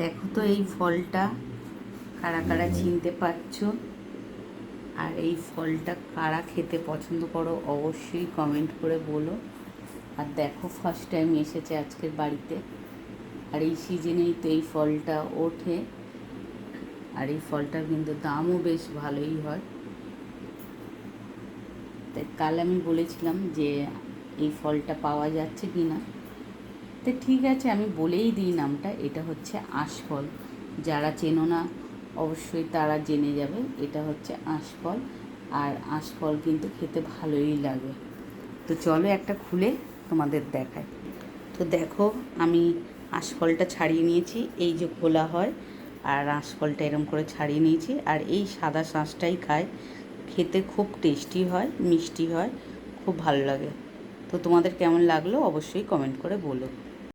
দেখো তো এই ফলটা কারা কারা চিনতে পারছো, আর এই ফলটা কারা খেতে পছন্দ করো অবশ্যই কমেন্ট করে বলো। আর দেখো ফার্স্ট টাইম এসেছে আজকের বাড়িতে, আর এই সিজনেই তো এই ফলটা ওঠে, আর এই ফলটার কিন্তু দামও বেশ ভালোই হয়। তাই কাল আমি বলেছিলাম যে এই ফলটা পাওয়া যাচ্ছে কি না, তো ঠিক আছে আমি বলেই দিই নামটা। এটা হচ্ছে আঁশফল। যারা চেনো না অবশ্যই তারা জেনে যাবে, এটা হচ্ছে আঁশফল। আর আঁশফল কিন্তু খেতে ভালোই লাগে। তো চলো একটা খুলে তোমাদের দেখাই। তো দেখো আমি আঁশফলটা ছাড়িয়ে নিয়েছি, এই যে খোলা হয়, আর আঁশফলটা এরম করে ছাড়িয়ে নিয়েছি। আর এই সাদা শাঁসটাই খায়, খেতে খুব টেস্টি হয়, মিষ্টি হয়, খুব ভালো লাগে। তো তোমাদের কেমন লাগলো অবশ্যই কমেন্ট করে বলো।